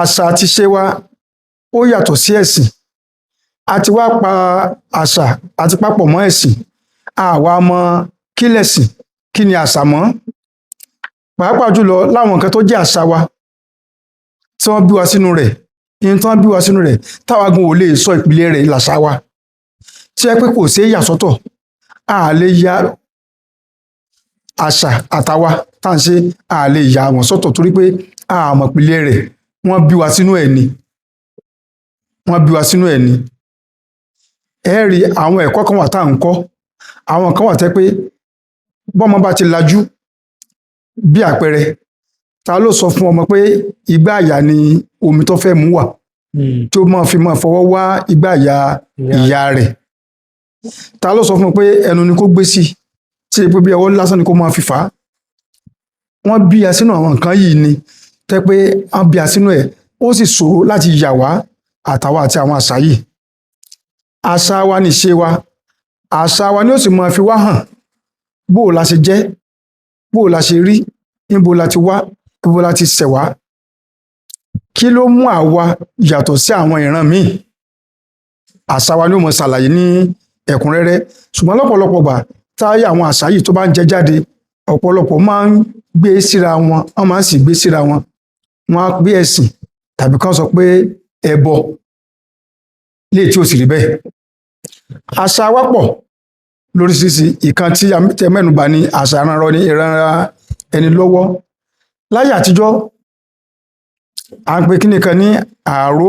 àṣà àti ìṣe wa ó yàtọ̀ sí ẹ̀sìn. A ti wá pa àṣà àti papọ̀ mọ́ ẹ̀sìn. Àwa mọ kí lẹ̀sìn, kí ni àṣà mọ́. Pàápàá jùlọ láwọn nǹkan tó jẹ́ àṣà wa tí wọ́n bí wa sínú rẹ̀, ihun tí wọ́n bí wa sínú rẹ̀ táwa gan ò lè sọ ìpìlẹ̀ rẹ̀ làṣà wa. Tí ẹ pé kò ṣeé yà sọ́tọ̀, a lè ya àṣà àtàwa tá à ń ṣe, a lè yà wọ́n sọ́tọ̀ torí pé a mọ̀ ìpìlẹ̀ rẹ̀, wọ́n bí wa sínú ẹ̀ ni. Wọ́n bí wa sínú ẹ̀ ni. Ẹ rí àwọn ẹ̀kọ́ kan wà tá à ń kọ́, àwọn kan wà tẹ́ pé bọ́mọ bá ti lajú, bí àpẹẹrẹ, ta ló sọ fún ọmọ pé igbá àyà ni omi tó fẹ́ mú wà, tí ó máa fi máa fọwọ́ wá igbá àyà ìyá rẹ̀? Ta ló sọ fún un pé ẹnu ni kó gbé sí, tí epo bí ọwọ́ lásán ni kó máa fi fà á? Wọ́n bí a sínú àwọn nǹkan yìí ni, tẹ́ pé wọ́n bí a sínú ẹ̀, ó sì ṣòro láti yà wá àtàwa àti àwọn àṣà yìí. Àṣà wa ni ìṣe wa, àṣà wa ni ó sì máa fi wá hàn bó la ṣe jẹ́, bó la ṣe rí, níbo la ti wá, níbo la ti ṣẹ̀ wá. Kí ló mú àwa yàtọ̀ sí àwọn ìran míì? Àṣà wa ni ó máa ṣàlàyé ní ẹ̀kúnrẹ́rẹ́. Ṣùgbọ́n lọ́pọ̀lọpọ̀ ìgbà táyà àwọn àṣà yìí tó bá ń jẹ jáde, ọ̀pọ̀lọpọ̀ máa ń gbé síra wọn, wọ́n máa ń sì gbé síra wọn. Wọ́n á gbé ẹ̀sìn tàbí kán sọ pé ẹbọ, léè tí ò sì rí bẹ́ẹ̀. Àṣà wa pọ̀ lóríṣiríṣi. Ìkan tí a mẹ́nubà ni àṣà ìranra ẹni lọ́wọ́. Láyé àtijọ́, à ń pe kíní kan ní àáró,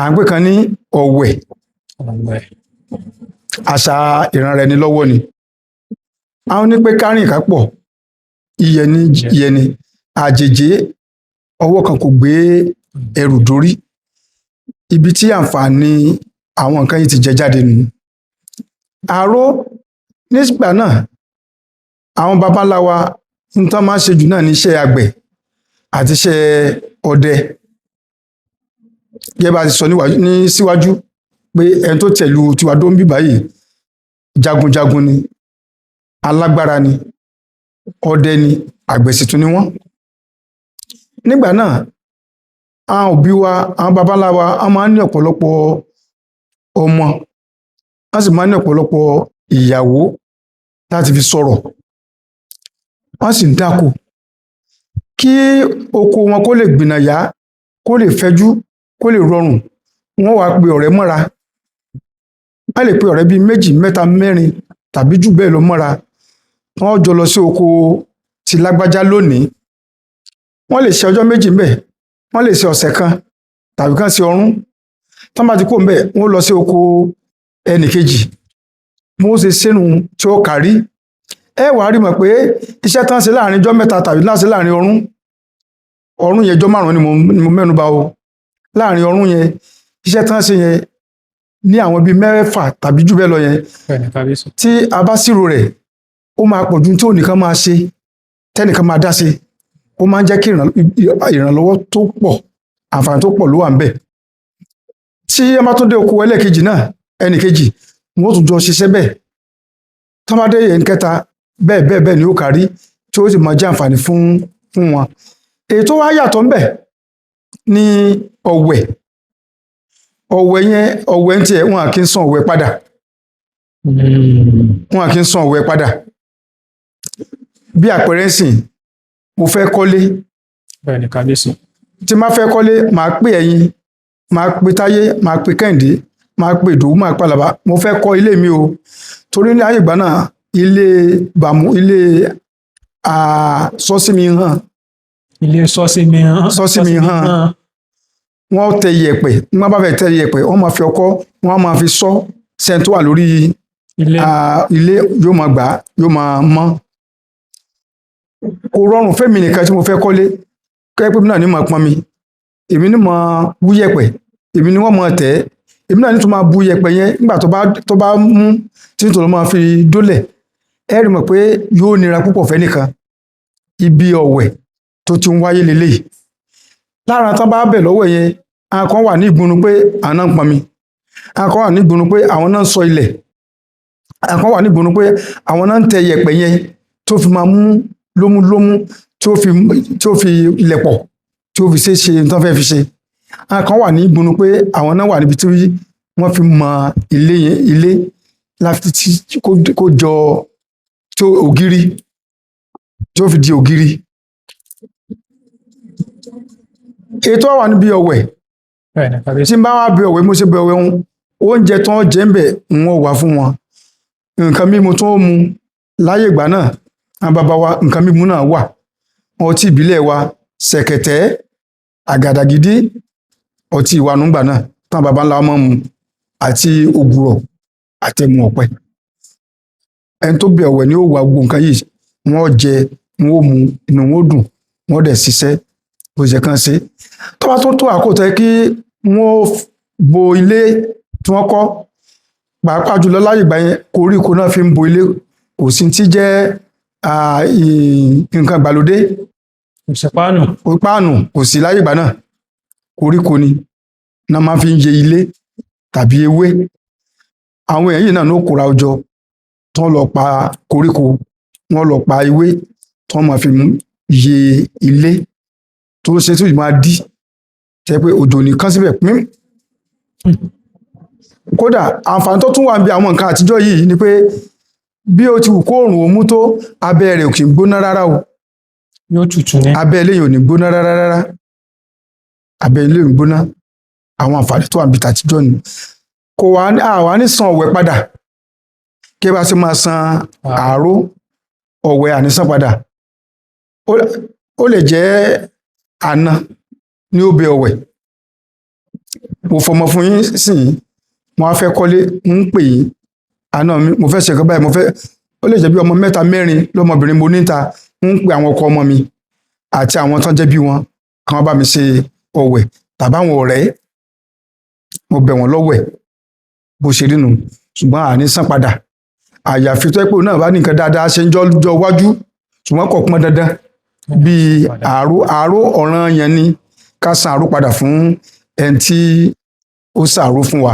à ń pe kan ní ọ̀wẹ̀. Àṣà ìranra ẹni lọ́wọ́ ni. Àwọn ní pé kárìn ká pọ̀, ìyẹni àjèjé ọwọ́ kan kò gbé ẹrù dórí. Ibi tí àǹfààní àwọn nǹkan yìí ti jẹ jáde nù. Àáró nígbà náà, àwọn baba ńlá wa ń tán máa ń ṣe jù náà ní iṣẹ́ àgbẹ̀ àti iṣẹ́ ọdẹ. Gẹ́gẹ́ bá ti sọ ní síwájú pé ẹni tó tẹ̀lú tiwa dó ń bí báyìí, jagunjagun ni, alágbára ni, ọdẹ ni, àgbẹ̀ sì tún ni wọ́n. Nígbà náà, àwọn òbí wa, àwọn baba ńlá wa, wọ́n máa ń ní ọ̀pọ̀lọpọ̀ ọmọ, wọ́n sì máa ń ní ọ̀pọ̀lọpọ̀ ìyàwó láti fi sọ̀rọ̀. Wọ́n sì ń dáko. Kí oko wọn kó lè gbìnàyá, kó lè fẹjú, kó lè rọrùn, wọ́n wá pe ọ̀rẹ́ mọ́ra. Wọ́n lè pe ọ̀rẹ́ bíi 2, 3, 4 tàbí jù bẹ́ẹ̀ lọ mọ́ra. Wọ́n jọ lọ sí oko ti lágbájá lónìí. Wọ́n lè ṣe ọjọ́ 2 ńbẹ̀, wọ́n lè ṣe ọ̀sẹ̀ kan tàbí kán ṣe ọdún. Tán bá ti kúrò ńbẹ̀, wọ́n lọ sí oko ẹnì kejì. Wọ́n ṣe sínú tí ó kárí. Ẹ wàá rí mọ̀ pé iṣẹ́ tán ṣe láàrin ọjọ́ 3 tàbí láṣẹ láàrin ọdún yẹn ọjọ́ 5 ni mo mẹ́nuba o. Láàrin ọdún yẹn, iṣẹ́ tán ṣe yẹn ní àwọn bíi 6 tàbí jù bẹ́ẹ̀ lọ yẹn, tí a bá ṣírò rẹ̀, ó máa pọ̀ ju tí ònìkan máa ṣe, tẹ́nìkan máa dá ṣe. Ó máa ń jẹ́ kí ìrànlọ́wọ́ tó pọ̀, àǹfààní tó pọ̀ ló wà ńbẹ̀. Tí ẹ bá tún dé oko ẹlẹ́ẹ̀kejì náà, ẹnì kejì, wọ́n ó tún jọ ṣiṣẹ́ bẹ́ẹ̀. Tán bá dé ẹnì kẹta, bẹ́ẹ̀ ni ó kárí, tí ó sì máa jẹ́ àǹfààní fún wọn. Èyí tó wá yàtọ̀ ńbẹ̀ ni ọ̀wẹ̀. Ọ̀wẹ̀ ń tiẹ̀, wọn kì í san ọ̀wẹ̀ padà. Wọn kì í san ọ̀wẹ̀ padà. Bí àpẹẹrẹ ńsìn, mo fẹ́ kọ́lé. Bẹ́ẹ̀ni, kábíyèsí. Tí n bá fẹ́ kọ́lé, màá pè ẹ̀yin, màá pe Táyé, màá pe Kẹ́hìndé, màá pe Ìdòwú, màá pe Àlàbá. Mo fẹ́ kọ́ ilé mi o. Torí ní ayé ìgbà náà, ilé bàmú, ilé sọ́símì hàn. Ilé sọ́símì hàn. Sọ́símì hàn. Wọ́n tẹ iyẹ̀pẹ̀, wọ́n bá fẹ́ tẹ iyẹ̀pẹ̀, wọ́n máa fi ọkọ́, wọ́n máa fi sọ́ sẹ́ni tó wà lórí ilé, yóò máa gbà, yóò máa mọ́. Kò rọrùn fẹ́mi nìkan tí mo fẹ́ kọ́lé, kẹ́ pé mi náà ní máa pọn mi, èmi ní máa wú yẹ̀pẹ̀, èmi ní wọ́n máa tẹ̀ ẹ́, èmi náà ní tó máa bu yẹ̀pẹ̀ yẹn nígbà tó bá mú, tí nítorí máa fi dólẹ̀. Ẹ rí mọ̀ pé yóò nira púpọ̀ fẹ́ nìkan. Ibi ọ̀wẹ̀ tó ti ń wáyé leléyìí. Lára tán bá bẹ̀ lọ́wọ́ yẹn, àwọn kan wà ní ìgbónú pé àwọn náà ń pọn mi, àwọn kan wà ní ìgbónú pé àwọn náà ń sọ ilẹ̀, àwọn kan wà ní ìgbónú pé àwọn náà ń tẹ yẹ̀pẹ̀ yẹn tó fi máa mú lómúlómú, tí ó fi ilẹ̀ pọ̀. tí ó fi ṣe nǹkan fẹ́ fi ṣe. Àwọn kan wà ní ìgbónú pé àwọn náà wà níbi tí wọ́n fi mọ ilé láti tí kó jọ tó ògiri tí ó fi di ògiri. Ètò wà níbi ọ̀wẹ̀ bẹ́ẹ̀ni kábíyèsí. tí n bá wá bí ọ̀wẹ̀ mo ṣe bí ọ̀wẹ̀ oúnjẹ tó ń jẹ ń bẹ̀ ń wà fún wọn, nǹkan mímu tó ń mu láyé ìgbà náà àwọn bàbá wa nǹkan mímu náà wà, ọtí ìbílẹ̀ wa ṣẹ̀kẹ̀tẹ̀, àgàdàgídí, ọtí ìwànúgbà náà táwọn bàbá ńlá máa ń mu àti ògùrọ̀ àtẹmu ọ̀pẹ. Ẹni tó bí ọ̀wẹ̀ ni ó wà gbogbo nǹkan yìí, wọ́n jẹ, wọ́n mu, inú wọn dùn, wọ́n dẹ̀ ṣiṣẹ́ bó ṣe kàn ṣe. Tó bá tó àkótọ kí wọ́n bo ilé tí wọ́n kọ́, pàápàá jùlọ láyé ìgbà yẹn koríko náà fi ń bo ilé, kò sí tí jẹ́ nǹkan ìgbàlódé, páànù kò sí láyé ìgbà náà, koríko ni náà máa fi ń yẹ ilé tàbí ewé. Àwọn èèyàn yìí náà ló kóra ọjọ́ tí wọ́n lọ pa koríko, wọ́n lọ pa ewé tí wọ́n máa fi yẹ ilé tó ṣe tó yìí máa dí jẹ́ pé òjò nìkan síbẹ̀ pín. Kódà àǹfààní tó tún wà níbi àwọn nǹkan àtijọ́ yìí ni pé bí ó ti wù kó òrùn ó mú tó, abẹ́ rẹ̀ ò kì í gbóná rárá o. Yóò tutù ní. Abẹ́ ilé yìí ò ní gbóná rárá. Abẹ́ ilé ò ní gbóná. Àwọn àǹfààní tó wà níbi àtijọ́ ni. Kò wá ní san ọ̀wẹ̀ padà kí ẹ bá ṣe máa san àárò ọ̀wẹ̀ àníṣàn padà. Ó lè jẹ́ àna ní ó bẹ ọ̀wẹ̀. Mo fọmọ fún yín sìn, mo á fẹ́ kọ́lé, ń pè yín, àna mi mo fẹ́ ṣe nǹkan báyìí, ó lè jẹ́ bí ọmọ 3 4 lọ́mọbìnrin mo níta, ń pè àwọn ọkọ ọmọ mi àti àwọn tán jẹ́ bí wọn kan bá mi ṣe ọ̀wẹ̀ tàbí àwọn ọ̀rẹ́, mo bẹ̀ wọ́n lọ́wẹ̀ bó ṣe rí nù, ṣùgbọ́n àní san padà. Àyàfi tó pé náà bá ní nǹkan dáadáa ṣe ń jọ wájú, ṣùgbọ́n kò pọn dandan bí àárò ọ̀ràn yẹn ni ká san àárò padà fún ẹni tí ó ṣàárò fún wa.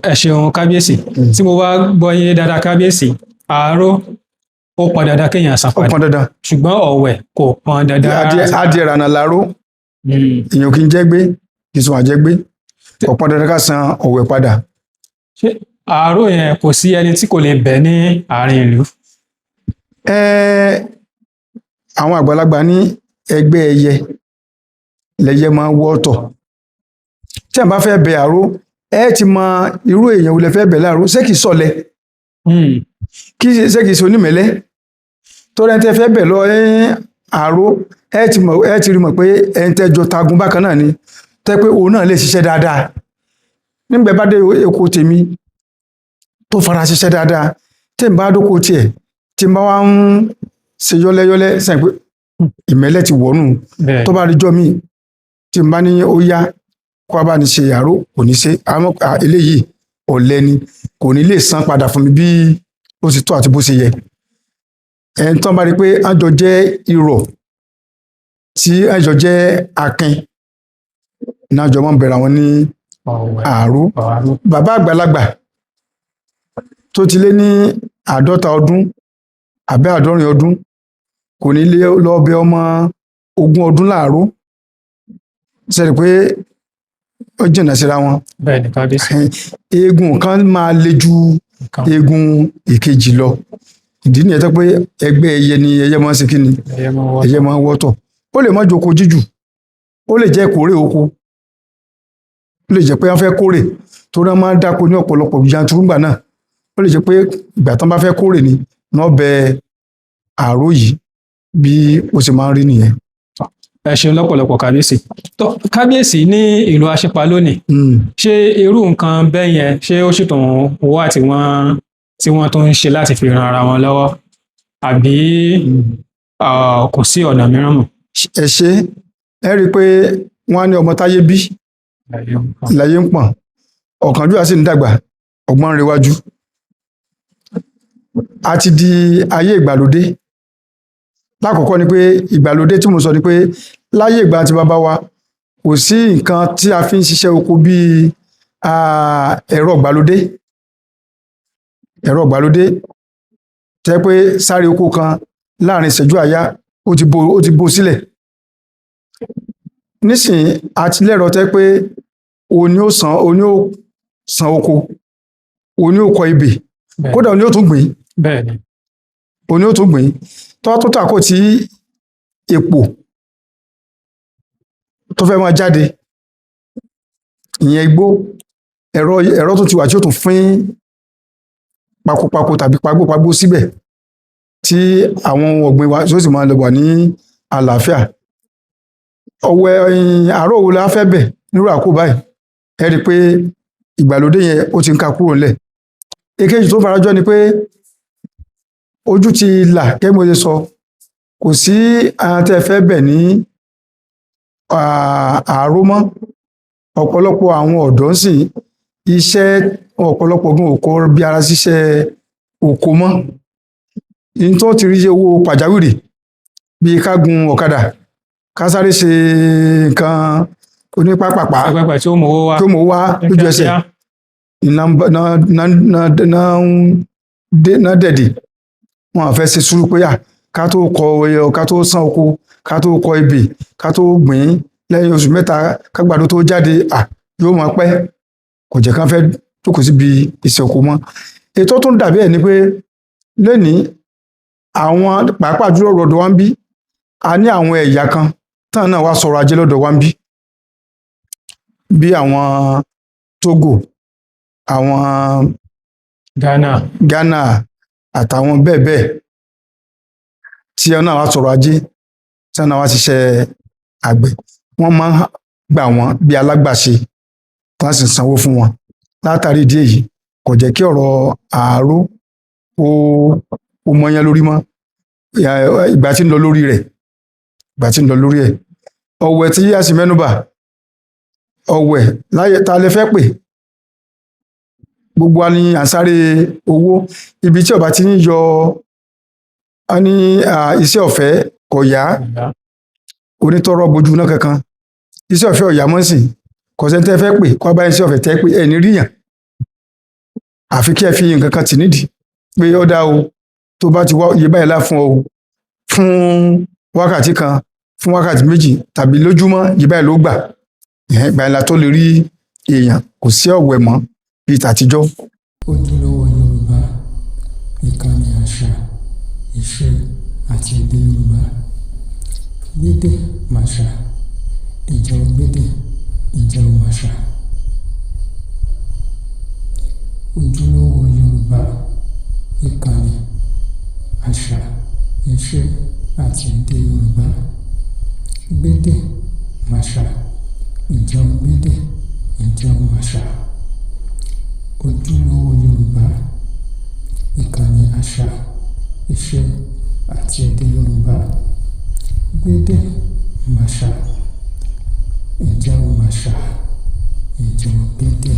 Ẹ ṣeun kábíyèsí. Tí mo bá gbọ́ yín dáadáa kábíyèsí, àárò ó pọn dandan kéèyàn san padà. Ó pọn dandan. Ṣùgbọ́n ọ̀wẹ̀ kò pọn dandan. Adìẹ rànà láró, èèyàn kì í jẹ́ gbé, kì í sùn àjẹ́ gbé. Kò pọn dandan ká san ọ̀wẹ̀ padà. Ṣé àárò yẹn kò sí ẹni tí kò lè bẹ̀ ní àárín ìlú? Àwọn àgbàlagbà ní ẹgbẹ́ ẹyẹ lẹyẹ máa ń wọ́tọ̀. Tí a bá fẹ́ bẹ àárò, ti mọ irú èèyàn wo lẹ fẹ́ bẹ̀ láàárò, ṣé kìí sọ̀lẹ, ṣé kìí ṣe onímẹ̀lẹ́. Tó rẹ́ tẹ́ fẹ́ bẹ̀ lọ àárò, ti rí mọ̀ pé ẹni tẹ́jọ tagun bákan náà ni, tẹ́ pé òun náà lè ṣiṣẹ́ dáadáa. Nígbà bá dé oko tèmi tó fara ṣiṣẹ́ dáadáa, tí n bá dóko tiẹ̀, tí n bá wá ń ṣe yọ́lẹ́yọ́lẹ́ sẹ́yìn pé ìmẹ́lẹ́ ti wọ̀nù. Tó bá rí jọ́ mi tí n bá ní ó yá kó a bá ní ṣe àárò, kò ní ṣe. Eléyìí ọ̀lẹ ni, kò ní lè san padà fún mi bí ó sì tó àti bó ṣe yẹ. Ẹni tó bá rí pé àjọ jẹ́ irọ̀ tí àjọ jẹ́ akin náà jọ máa ń bẹ̀rẹ̀ àwọn ní àárò. Bàbá àgbàlagbà tó ti lé ní 50 ọdún àbí 60 ọdún kò ní lé lọ bẹ ọmọ 20 ọdún láàárò. Ṣẹ́ni pé ó jìnnà síra wọn. Bẹ́ẹ̀ni kábíyèsí. Eegun kan máa le ju eegun ìkejì lọ. Ìdí nìyẹn tó pé ẹgbẹ́ ẹyẹ ni ẹyẹ máa ń ṣe kí ni? Ẹyẹ máa ń wọ́tọ̀. Ó lè má jókòó jíjù, ó lè jẹ́ ìkórè oko, ó lè jẹ́ pé wọ́n fẹ́ kórè tó náà máa ń dáko ní ọ̀pọ̀lọpọ̀ yanturu ńgbà náà. Ó lè jẹ́ pé ìgbà tán bá fẹ́ kórè ni wọ́n bẹ àárò yìí, bí ó ṣe máa ń rí nìyẹn. Ẹ ṣeun lọ́pọ̀lọpọ̀ kábíyèsí. Tó kábíyèsí ní ìlú Aṣípa lónìí, ṣé irú nǹkan bẹ́ẹ̀ yẹn ṣé ó sì tún wà tí wọ́n tó ń ṣe láti fi ran ara wọn lọ́wọ́, àbí kò sí ọ̀nà mìíràn mọ́? Ẹ ṣe ẹ rí i pé wọ́n á ní ọmọ táyé bí láyé ń pọ̀n, ọ̀kánjúwà sì ń dàgbà, ọgbọ́n rewájú. A ti di ayé ìgbàlódé. Lákọ̀ọ́kọ́ ni pé ìgbàlódé tí mo sọ ni pé láyé ìgbà tí bàbá wa kò sí nǹkan tí a fi ń ṣiṣẹ́ oko bíi ẹ̀rọ ìgbàlódé. Ẹ̀rọ ìgbàlódé tẹ́ pé sáré oko kan láàrin ìṣẹ́jú àáyá ó ti bo sílẹ̀ nísìnyí àti lẹ́rọ tẹ́ pé òní ó san oko òní ó kọ ebè kódà òní ó tún gbìn bẹ́ẹ̀ni òní ó tún gbìn tó tàkó tí epo tó fẹ́ máa jáde ìyẹn igbó ẹ̀rọ tó ti wà tí ó tún fín pakopako tàbí pagbópagbó síbẹ̀ tí àwọn ohun ọ̀gbìn wa tí ó sì máa lè wà ní àlàáfíà. Ọ̀wẹ̀ àárọ̀ wo la fẹ́ bẹ̀ nírú àkókò báyìí ẹ rí i pé ìgbàlódé yẹn ó ti ń ka kúrò ńlẹ̀. Èkejì tó farajọ ni pé ojú ti là gẹ́gẹ́ bí mo ṣe sọ kò sí àwọn tẹ́ fẹ́ bẹ̀ ní àárọ̀ mọ́. Ọ̀pọ̀lọpọ̀ àwọn ọ̀dọ́ sì iṣẹ́ ọ̀pọ̀lọpọ̀ gan ò kọ bí ara ṣiṣẹ́ oko mọ́. Ní tó ti rí owó pàjáwìrì bíi ká gun ọ̀kadà ká sáré ṣe nǹkan onípápàpá tí ó mọ̀ wá lójú ẹsẹ̀ iná dẹ̀dì wọn àfẹ́ ṣe sùúrù pé ká tó san oko ká tó kọ ebè ká tó gbìn lẹ́yìn oṣù mẹ́ta kágbàdo tó jáde yóò máa pẹ́ kò jẹ́ ká fẹ́ jókòó síbi iṣẹ́ oko mọ́. Ètò tó ń dàbí ẹ̀ ni pé lónìí àwọn pàápàá jùlọ ọ̀dọ̀ wa ń bí a ní àwọn ẹ̀yà kan tán náà wá sọ̀rọ̀ ajé lọ́dọ̀ wa ń bí àwọn Togo àwọn Ghana àtàwọn bẹ́ẹ̀ bẹ́ẹ̀ tí wọn náà wá sọ̀rọ̀ ajé tí wọn náà wá ṣiṣẹ́ àgbẹ̀ wọ́n máa ń gbà wọ́n bí alágbàṣe tí wọ́n sì ń sanwó fún wọn. Látàrí ìdí èyí kò jẹ́ kí ọ̀rọ̀ àárọ̀ ó mọyán lórí mọ́. Ìgbà tí ń lọ lórí ẹ̀ ọ̀wẹ̀ tí a sì mẹ́nubà ọ̀wẹ̀ láyé ta lè fẹ́ pè gbogbo wa ní à ń sáré owó ibi tí ọba ti ń yọ ní iṣẹ́ ọ̀fẹ́ kò yá onítọ́rọ̀ bojú náà kankan iṣẹ́ ọ̀fẹ́ ọ̀yá mọ́ sí kò sẹ́ni tẹ́ fẹ́ pè kó bá iṣẹ́ ọ̀fẹ́ tẹ́ pé ẹ̀ ní ríyàn àfi kí ẹ fi nǹkan kan tì nídìí pé ó dá o tó bá ti wá iye báyìí lá fún ọ fún wákàtí kan fún wákàtí méjì tàbí lójúmọ́ iye báyìí ló gbà ìgbà ìlà tó lè rí èèyàn kò sí ọ̀wẹ̀ mọ́ bíi tàtijọ́. Ojúlówó Yorùbá ìkànnì àṣà ìṣe àti èdè Yorùbá gbédè màṣà ìjọ gbédè ìjọ màṣà. Ojúlówó Yorùbá ìkànnì àṣà ìṣe àti èdè Yorùbá gbédè màṣà ìjọ gbédè ìjọ màṣà. Ojúlówó Yorùbá ìkànnì àṣà ìṣe àti èdè Yorùbá gbédè màṣà ìjọ màṣà ìjọ gbédè.